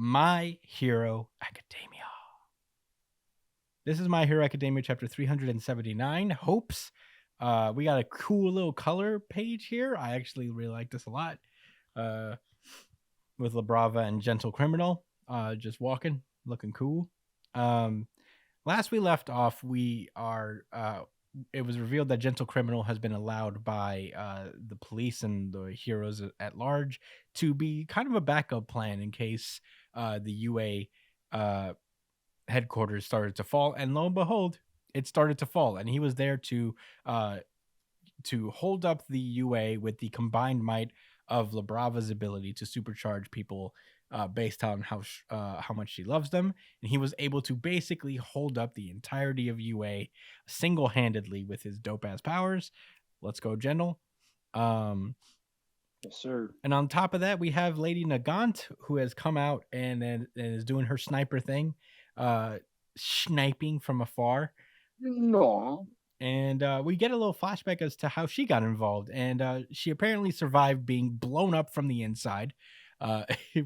My Hero Academia. This is My Hero Academia chapter 379, Hopes. We got a cool little color page here. I actually really like this a lot. With La Brava and Gentle Criminal just walking, looking cool. Last we left off, it was revealed that Gentle Criminal has been allowed by the police and the heroes at large to be kind of a backup plan in case the UA headquarters started to fall. And lo and behold, it started to fall. And he was there to hold up the UA with the combined might of La Brava's ability to supercharge people based on how much she loves them, and he was able to basically hold up the entirety of UA single-handedly with his dope-ass powers. Let's go, Gentle. Yes, sir. And on top of that, we have Lady Nagant, who has come out and is doing her sniper thing, sniping from afar. No. And we get a little flashback as to how she got involved. And she apparently survived being blown up from the inside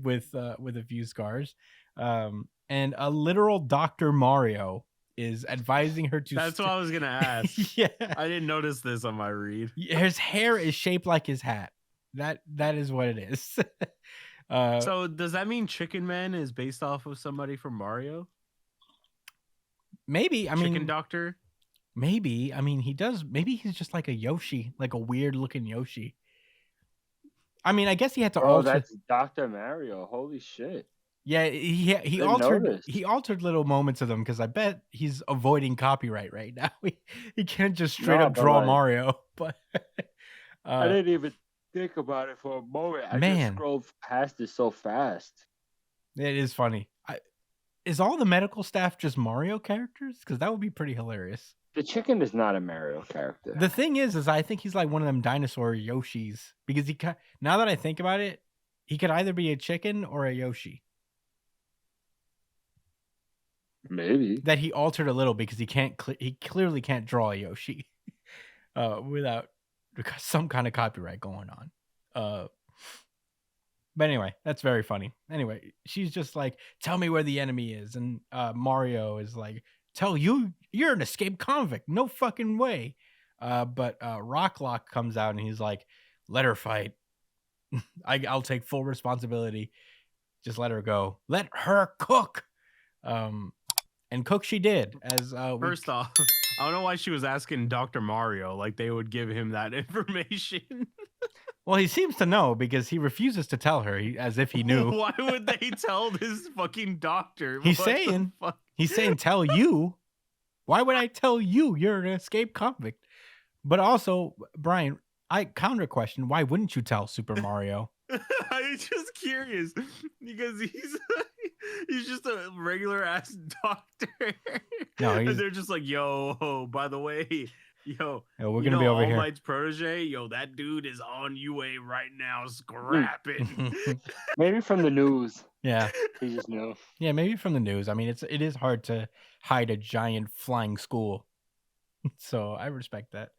with a few scars. And a literal Dr. Mario is advising her to... That's what I was going to ask. Yeah. I didn't notice this on my read. His hair is shaped like his hat. That is what it is. So does that mean Chicken Man is based off of somebody from Mario? Maybe. Chicken Doctor? Maybe. I mean, he does. Maybe he's just like a Yoshi, like a weird looking Yoshi. I mean, I guess he had to alter. That's Dr. Mario. Holy shit. Yeah, he altered little moments of them because I bet he's avoiding copyright right now. He can't just straight up draw Mario. But I didn't even think about it for a moment. I just scrolled past it so fast. It is funny. Is all the medical staff just Mario characters? Because that would be pretty hilarious. The chicken is not a Mario character. The thing is I think he's like one of them dinosaur Yoshis. Because now that I think about it, he could either be a chicken or a Yoshi. Maybe. That he altered a little because he clearly can't draw a Yoshi without some kind of copyright going on. But anyway, that's very funny. Anyway, she's just like, tell me where the enemy is. And Mario is like, you're an escaped convict. No fucking way. But Rocklock comes out and he's like, let her fight. I'll take full responsibility. Just let her go. Let her cook. And cook she did. First off, I don't know why she was asking Dr. Mario. Like they would give him that information. Well, he seems to know because he refuses to tell her as if he knew. Why would they tell this fucking doctor? He's saying, tell you. Why would I tell you you're an escaped convict? But also, Brian, I counter question, why wouldn't you tell Super Mario? I'm just curious because he's just a regular ass doctor. No, and they're just like, yo, by the way, we're gonna be over here. All Might's protege, that dude is on UA right now, scrapping. Maybe from the news. Yeah, he just knew. Yeah, maybe from the news. I mean, it is hard to hide a giant flying school, so I respect that.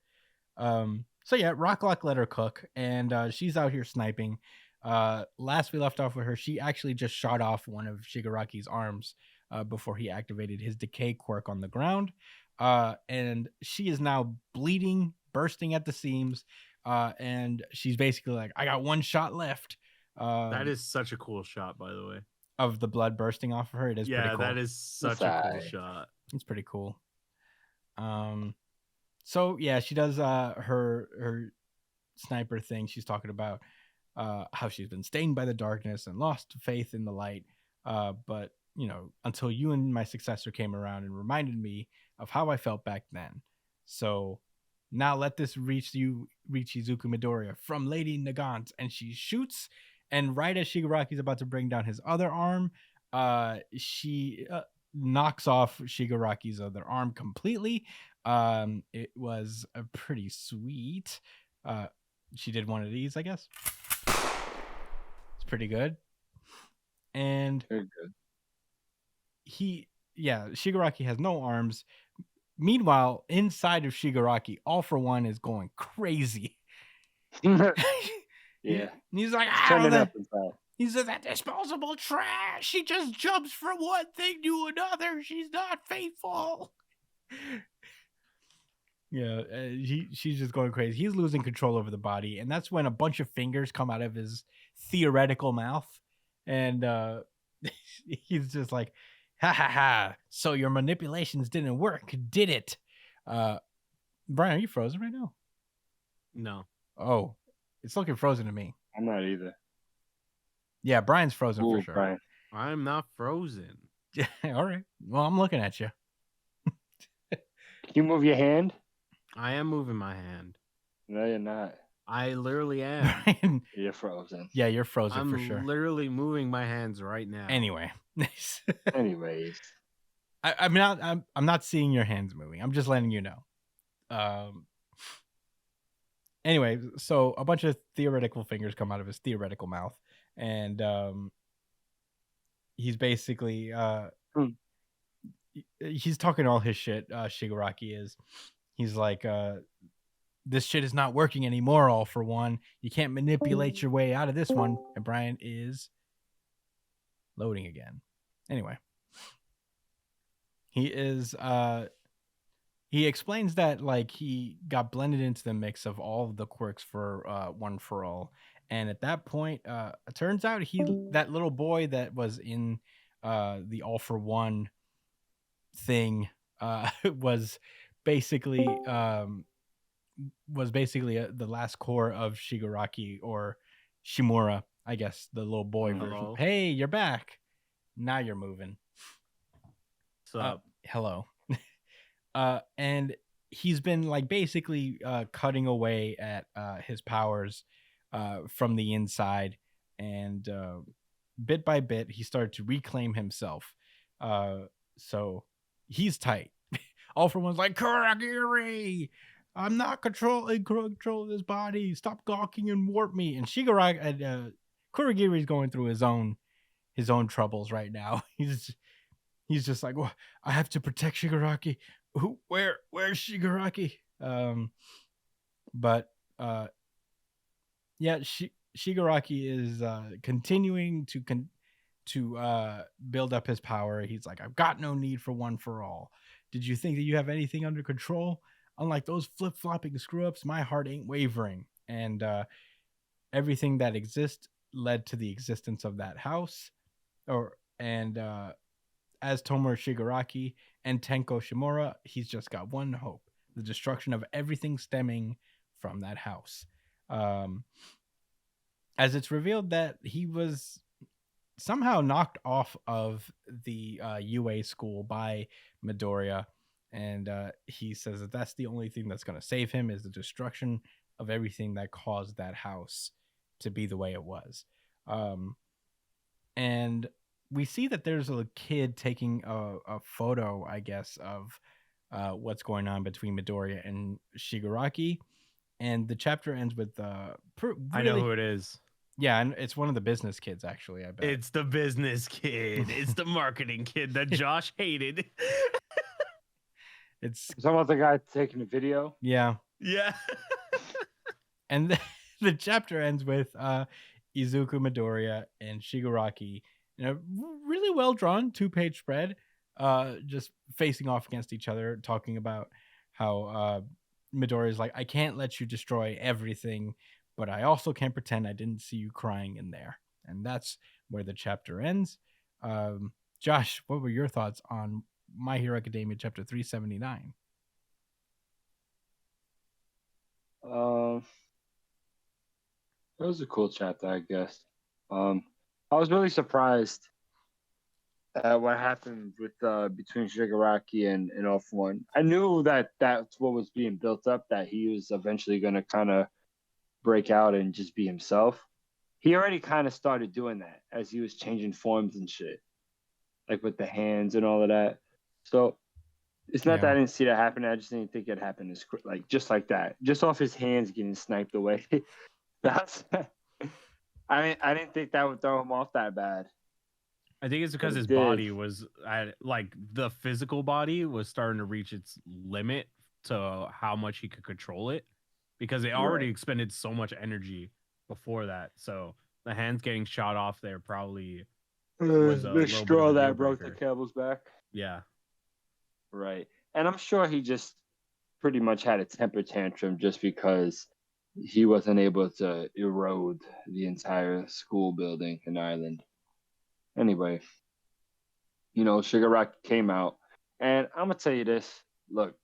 So yeah, Rocklock let her cook, and she's out here sniping. Last we left off with her, she actually just shot off one of Shigaraki's arms before he activated his decay quirk on the ground. And she is now bleeding, bursting at the seams. And she's basically like, I got one shot left. That is such a cool shot, by the way. Of the blood bursting off of her. It is pretty cool. Yeah, that is such a cool shot. It's pretty cool. So yeah, she does her sniper thing. She's talking about how she's been stained by the darkness and lost faith in the light. But until you and my successor came around and reminded me of how I felt back then. So now let this reach Izuku Midoriya from Lady Nagant. And she shoots, and right as Shigaraki's about to bring down his other arm, she knocks off Shigaraki's other arm completely. It was a pretty sweet. She did one of these, I guess. It's pretty good. And very good. Shigaraki has no arms. Meanwhile, inside of Shigaraki, All For One is going crazy. Yeah. He's like, He said that disposable trash. She just jumps from one thing to another. She's not faithful. Yeah, she's just going crazy. He's losing control over the body, and that's when a bunch of fingers come out of his theoretical mouth, and he's just like, "Ha ha ha! So your manipulations didn't work, did it?" Brian, are you frozen right now? No. Oh, it's looking frozen to me. I'm not either. Yeah, Brian's frozen for sure. Brian. I'm not frozen. Yeah, all right. Well, I'm looking at you. Can you move your hand? I am moving my hand. No, you're not. I literally am. Brian, you're frozen. Yeah, you're frozen for sure. I'm literally moving my hands right now. Anyway. Anyways. I'm not seeing your hands moving. I'm just letting you know. Anyway, so a bunch of theoretical fingers come out of his theoretical mouth, and he's basically he's talking all his shit. Shigaraki is. He's like, this shit is not working anymore. All for one, you can't manipulate your way out of this one. And Brian is loading again. Anyway, he is. He explains that like he got blended into the mix of all of the quirks for One for All, and at that point, it turns out that little boy that was in the All for One thing was basically the last core of Shigaraki, or Shimura, I guess, the little boy version. Hey, you're back. Now you're moving. What's up? Hello. And he's been like basically cutting away at his powers from the inside, and bit by bit he started to reclaim himself. So he's tight. All for One's like, Kuragiri, I'm not controlling control of this body. Stop gawking and warp me. And Kuragiri's going through his own troubles right now. He's just like, well, I have to protect Shigaraki. Where's Shigaraki? But yeah, Shigaraki is continuing to build up his power. He's like, I've got no need for One for All. Did you think that you have anything under control? Unlike those flip-flopping screw-ups, my heart ain't wavering. And everything that exists led to the existence of that house. As Tomura Shigaraki and Tenko Shimura, he's just got one hope: the destruction of everything stemming from that house. As it's revealed that he was somehow knocked off of the UA school by Midoriya, and he says that that's the only thing that's going to save him, is the destruction of everything that caused that house to be the way it was. And we see that there's a kid taking a photo, I guess, of what's going on between Midoriya and Shigaraki, and the chapter ends with I know who it is. Yeah, and it's one of the business kids, actually, I bet. It's the business kid. It's the marketing kid that Josh hated. It's talking about the guy taking the video. Yeah. Yeah. And the chapter ends with Izuku Midoriya and Shigaraki in a really well drawn 2-page spread, just facing off against each other, talking about how Midoriya's like, I can't let you destroy everything, but I also can't pretend I didn't see you crying in there. And that's where the chapter ends. Josh, what were your thoughts on My Hero Academia chapter 379? It was a cool chapter, I guess. I was really surprised at what happened with between Shigaraki and All for One. I knew that that's what was being built up, that he was eventually going to kind of break out and just be himself. He already kind of started doing that as he was changing forms and shit, like with the hands and all of that. So it's not that I didn't see that happen. I just didn't think it happened like just like that, just off his hands getting sniped away. That's I didn't think that would throw him off that bad. I think it's because his body was like the physical body was starting to reach its limit to how much he could control it, because they already expended so much energy before that. So the hands getting shot off there probably was a the little bit straw of a deal that broke the breaker. camel's back. Yeah. Right. And I'm sure he just pretty much had a temper tantrum just because he wasn't able to erode the entire school building in Ireland. Anyway, Shigaraki came out, and I'm gonna tell you this. Look,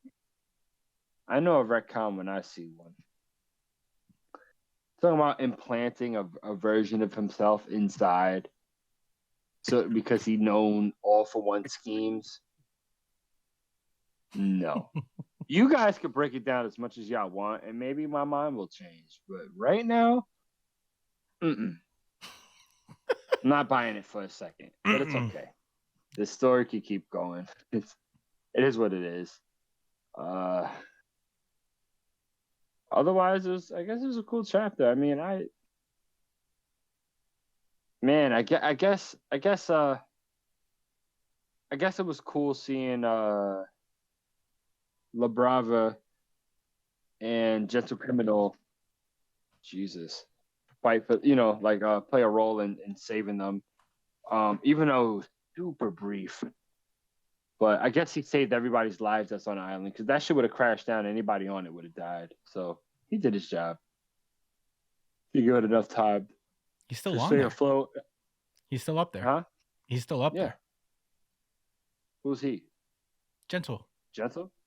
I know a retcon when I see one. Talking about implanting a version of himself inside, so because he known all for one schemes. No. You guys could break it down as much as y'all want, and maybe my mind will change. But right now, I'm not buying it for a second. But it's okay. The story could keep going. It is what it is. Otherwise, I guess it was a cool chapter. I mean, I guess it was cool seeing La Brava and Gentle Criminal, Jesus, fight for play a role in saving them. Even though it was super brief, but I guess he saved everybody's lives that's on the island, because that shit would have crashed down. Anybody on it would have died. So he did his job. He gave it enough time. He's still to on stay there. afloat. He's still up there. Huh? He's still up there. Who's he? Gentle.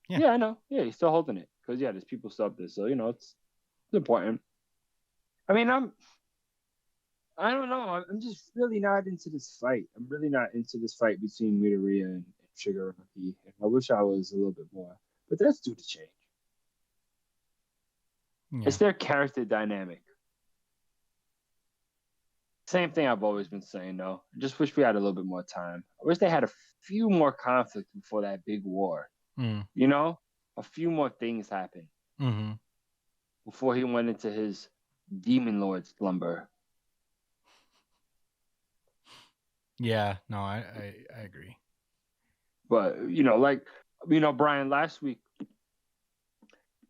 Yeah, I know. Yeah, he's still holding it, because there's people still up there. So it's important. I mean, I don't know. I'm just really not into this fight. I'm really not into this fight between Midoriya and Shigaraki. I wish I was a little bit more, but that's due to change. Yeah. It's their character dynamic. Same thing I've always been saying, though. I just wish we had a little bit more time. I wish they had a few more conflicts before that big war. A few more things happened before he went into his Demon Lord slumber. Yeah, no, I agree. But Brian, last week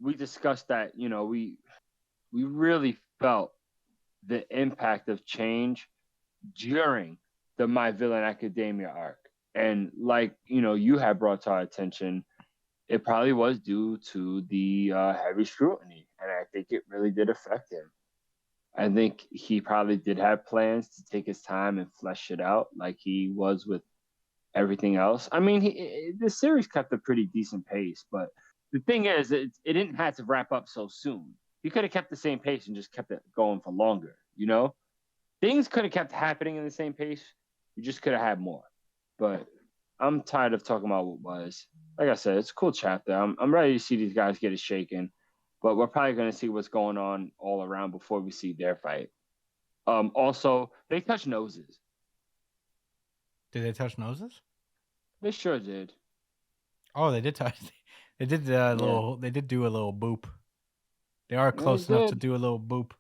we discussed that we really felt the impact of change during the My Villain Academia arc, and you had brought to our attention, it probably was due to the heavy scrutiny, and I think it really did affect him. I think he probably did have plans to take his time and flesh it out like he was with everything else. I mean, the series kept a pretty decent pace, but the thing is, it didn't have to wrap up so soon. He could have kept the same pace and just kept it going for longer, Things could have kept happening in the same pace. You just could have had more. But I'm tired of talking about what was. Like I said, it's a cool chapter. I'm ready to see these guys get it shaken. But we're probably going to see what's going on all around before we see their fight. Also, they touch noses. Did they touch noses? They sure did. Oh, they did touch. They did little. They did do a little boop. They are close enough to do a little boop.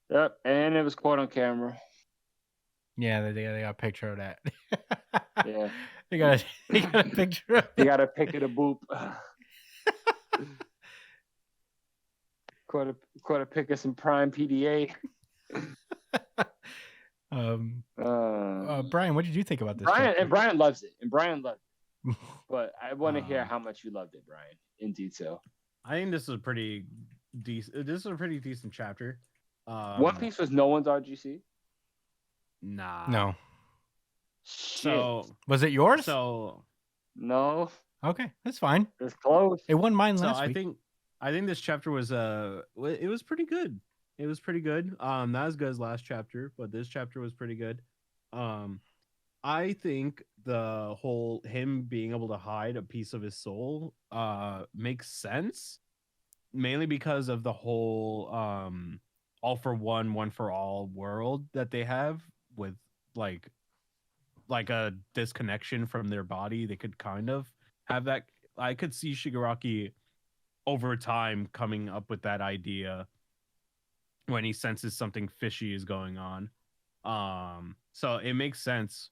Yep, and it was caught on camera. Yeah, they got a picture of that. Yeah, they got a picture. They got a pic of the boop. Caught a pic of some Prime PDA. Brian, what did you think about this? Brian loves it. But I want to hear how much you loved it, Brian, in detail. I think this is a pretty decent. This is a pretty decent chapter. One Piece was no one's RGC. Nah. No. Shit. So was it yours? So no. Okay, that's fine. It's close. It wasn't mine last week. I think this chapter was it was pretty good. It was pretty good. Not as good as last chapter, but this chapter was pretty good. I think the whole him being able to hide a piece of his soul makes sense, mainly because of the whole all for one for all world that they have, with like a disconnection from their body. They could kind of have that. I could see Shigaraki over time coming up with that idea when he senses something fishy is going on. So it makes sense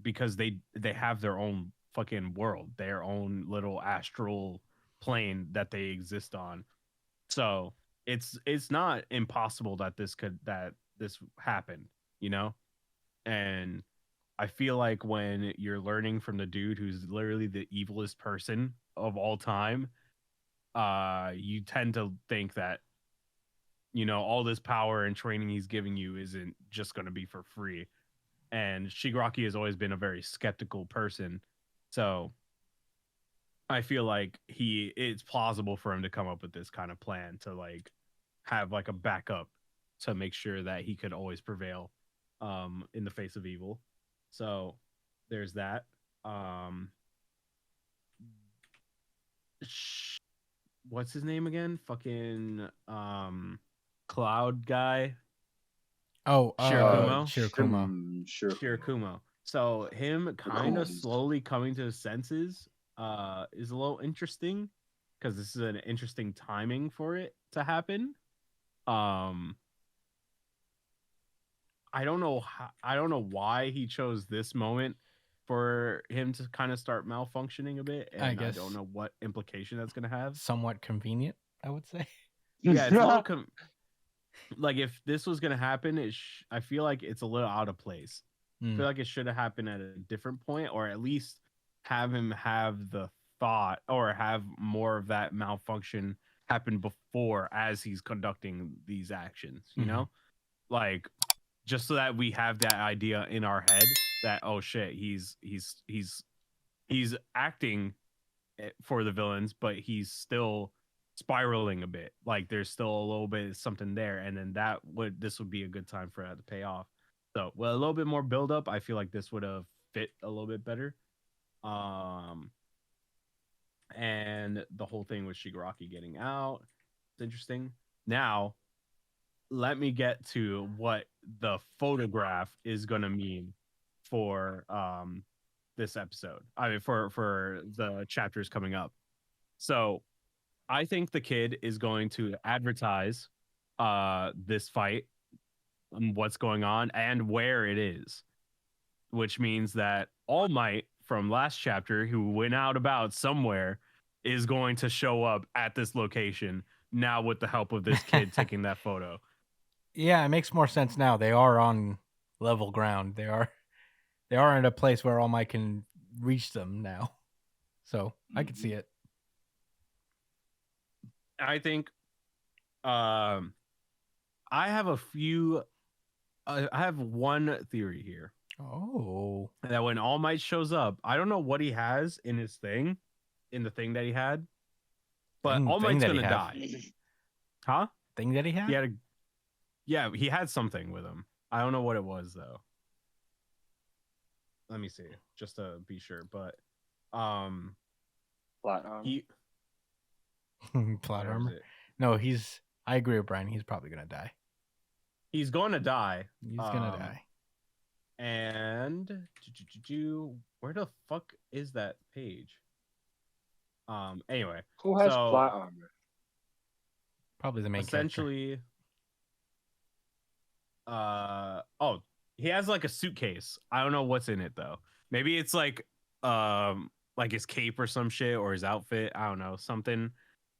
because they have their own fucking world, their own little astral plane that they exist on. So it's not impossible that this happened, you know? And I feel like when you're learning from the dude who's literally the evilest person of all time, you tend to think that, you know, all this power and training he's giving you isn't just going to be for free. And Shigaraki has always been a very skeptical person. So I feel like it's plausible for him to come up with this kind of plan to like have like a backup to make sure that he could always prevail in the face of evil. So there's that. What's his name again? Fucking cloud guy. Oh, Shirakumo. Shirakumo. So him kind of slowly coming to his senses is a little interesting because this is an interesting timing for it to happen. I don't know why he chose this moment for him to kind of start malfunctioning a bit, and I don't know what implication that's going to have. Somewhat convenient, I would say. Yeah, it's a little like if this was going to happen, I feel like it's a little out of place. I feel like it should have happened at a different point, or at least have him have the thought or have more of that malfunction happen before as he's conducting these actions, you know? Like just so that we have that idea in our head that, oh shit, he's acting for the villains, but he's still spiraling a bit. Like there's still a little bit of something there, and then this would be a good time for that to pay off. So, well, a little bit more build up. I feel like this would have fit a little bit better. And the whole thing with Shigaraki getting out, it's interesting. Now, let me get to what the photograph is going to mean for this episode. I mean, for the chapters coming up. So, I think the kid is going to advertise this fight, what's going on, and where it is, which means that All Might from last chapter, who went out about somewhere, is going to show up at this location now with the help of this kid taking that photo. Yeah, it makes more sense now. They are on level ground. They are in a place where All Might can reach them now. So I can see it. I think I have a few I have one theory here. Oh. That when All Might shows up, I don't know what he has in his thing, in the thing that he had, but All Might's gonna die. Huh? Thing that he had? He had something with him. I don't know what it was though. Let me see, just to be sure. But plot armor. Plot armor. No, I agree with Brian. He's probably gonna die. He's gonna die. He's gonna die. And where the fuck is that page? Anyway, who has plot armor? Probably the main essentially character. He has like a suitcase. I don't know what's in it though. Maybe it's like his cape or some shit, or his outfit. I don't know, something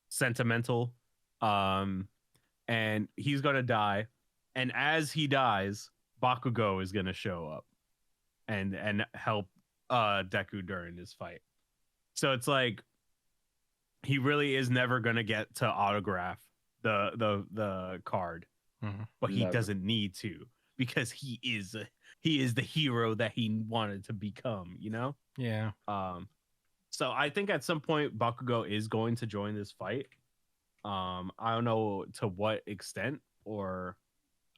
sentimental. And he's gonna die, and as he dies, Bakugo is gonna show up and help Deku during this fight. So it's like he really is never gonna get to autograph the card, but he doesn't need to, because he is the hero that he wanted to become, you know? Yeah. So I think at some point Bakugo is going to join this fight. I don't know to what extent or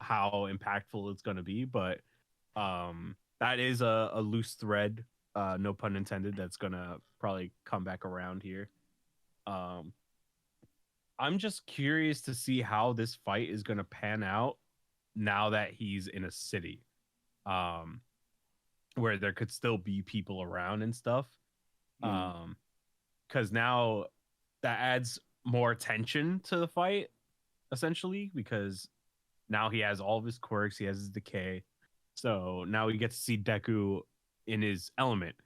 how impactful it's going to be, but that is a loose thread, no pun intended, that's going to probably come back around here. I'm just curious to see how this fight is going to pan out now that he's in a city, where there could still be people around and stuff. Because now that adds more tension to the fight, essentially, because now he has all of his quirks, he has his decay. So now we get to see Deku in his element,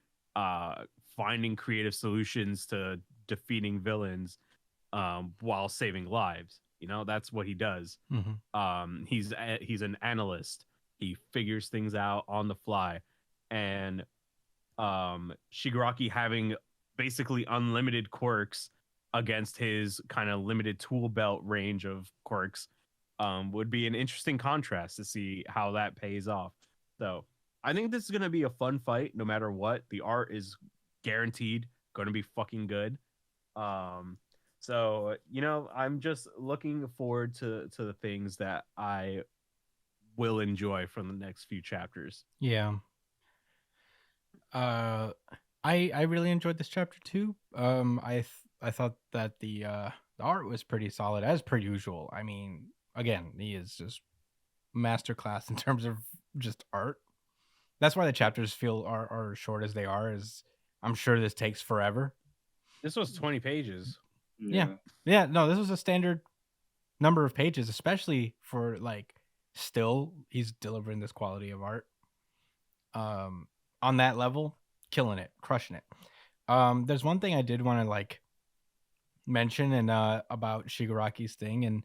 finding creative solutions to defeating villains while saving lives. That's what he does. Mm-hmm. He's an analyst. He figures things out on the fly, and Shigaraki having basically unlimited quirks against his kind of limited tool belt range of quirks would be an interesting contrast to see how that pays off. So I think this is going to be a fun fight no matter what. The art is guaranteed going to be fucking good. So I'm just looking forward to the things that I will enjoy from the next few chapters. Yeah. I really enjoyed this chapter too. I thought that the art was pretty solid as per usual. I mean, again, he is just masterclass in terms of just art. That's why the chapters feel are short as they are. Is I'm sure this takes forever. This was 20 pages. Yeah. No, this was a standard number of pages, especially for like still he's delivering this quality of art. On that level, killing it, crushing it. There's one thing I did want to like mention and about Shigaraki's thing, and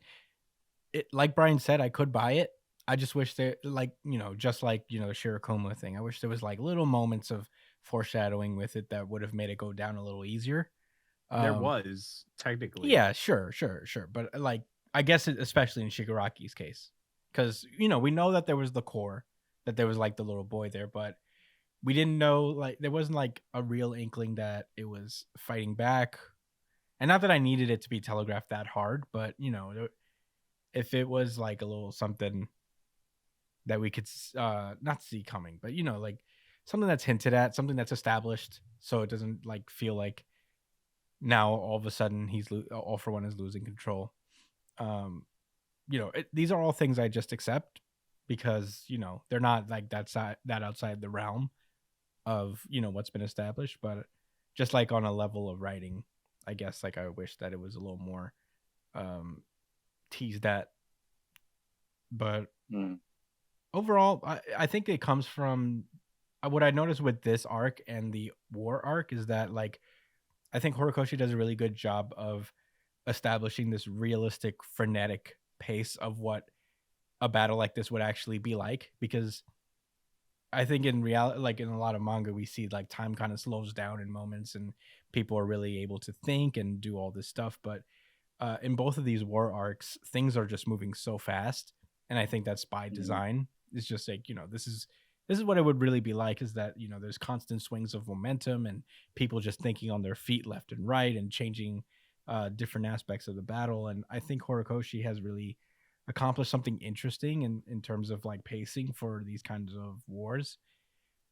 it, like Brian said, I could buy it. I just wish there, like, just like the Shirokuma thing, I wish there was like little moments of foreshadowing with it that would have made it go down a little easier. There was technically, yeah, sure, but like I guess especially in Shigaraki's case, because we know that there was the core, that there was like the little boy there, but we didn't know, like there wasn't like a real inkling that it was fighting back. And not that I needed it to be telegraphed that hard, but if it was like a little something that we could not see coming, but like something that's hinted at, something that's established, so it doesn't like feel like now all of a sudden he's All For One is losing control. These are all things I just accept because they're not like that outside the realm of what's been established, but just like on a level of writing, I guess like I wish that it was a little more teased at. But overall, I think it comes from what I noticed with this arc and the war arc is that like I think Horikoshi does a really good job of establishing this realistic, frenetic pace of what a battle like this would actually be like, because I think in reality, like in a lot of manga, we see like time kind of slows down in moments and people are really able to think and do all this stuff. But in both of these war arcs, things are just moving so fast. And I think that's by design. It's just like, this is what it would really be like, is that, there's constant swings of momentum and people just thinking on their feet left and right and changing different aspects of the battle. And I think Horikoshi has really accomplished something interesting in terms of like pacing for these kinds of wars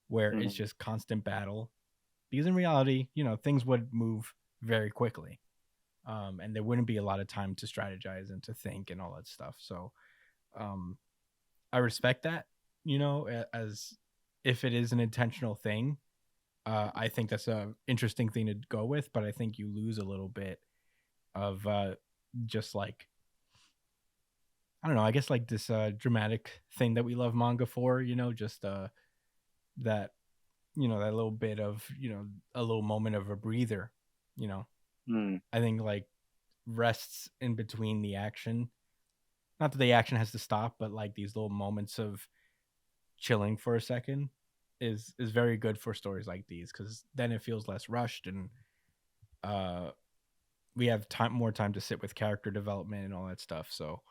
where it's just constant battle, because in reality, things would move very quickly. And there wouldn't be a lot of time to strategize and to think and all that stuff. So I respect that, as if it is an intentional thing. I think that's a interesting thing to go with, but I think you lose a little bit of just like, I don't know, I guess like this dramatic thing that we love manga for, just that that little bit of, a little moment of a breather, I think like rests in between the action. Not that the action has to stop, but like these little moments of chilling for a second is very good for stories like these, because then it feels less rushed and we have more time to sit with character development and all that stuff. So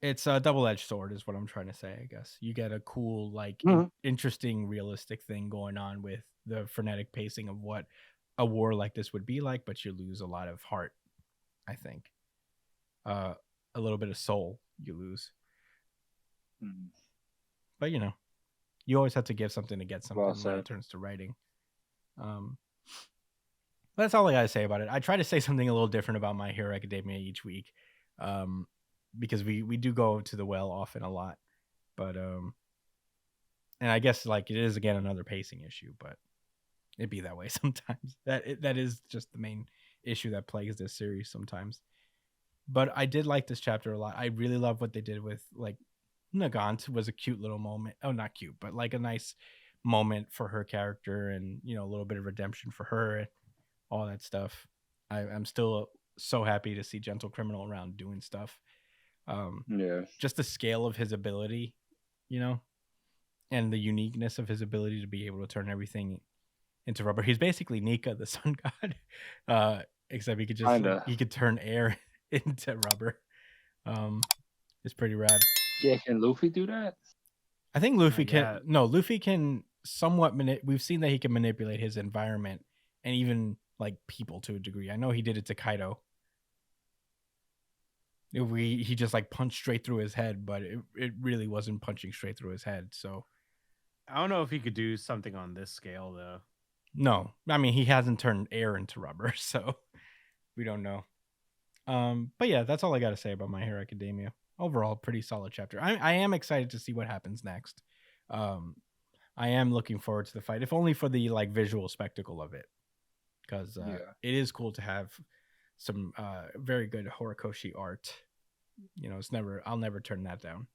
it's a double-edged sword is what I'm trying to say, I guess. You get a cool, like, interesting, realistic thing going on with the frenetic pacing of what a war like this would be like, but you lose a lot of heart, I think. A little bit of soul you lose. But, you always have to give something to get something when it turns to writing. That's all I got to say about it. I try to say something a little different about My Hero Academia each week. Because we do go to the well often a lot, but and I guess like it is again another pacing issue, but it'd be that way sometimes. That is just the main issue that plagues this series sometimes. But I did like this chapter a lot. I really love what they did with like Nagant. Was a cute little moment. Oh, not cute, but like a nice moment for her character, and a little bit of redemption for her, all that stuff. I'm still so happy to see Gentle Criminal around doing stuff. Just the scale of his ability, you know, and the uniqueness of his ability to be able to turn everything into rubber. He's basically Nika, the sun god, except he could turn air into rubber. It's pretty rad. Yeah, can Luffy do that? I think Luffy can. No, Luffy can somewhat we've seen that he can manipulate his environment and even like people to a degree. I know he did it to Kaido. He just like punched straight through his head, but it really wasn't punching straight through his head. So I don't know if he could do something on this scale though. No, I mean he hasn't turned air into rubber, so we don't know. But yeah, that's all I got to say about My Hero Academia. Overall, pretty solid chapter. I am excited to see what happens next. I am looking forward to the fight, if only for the like visual spectacle of it, because it is cool to have some very good Horikoshi art. You know, I'll never turn that down.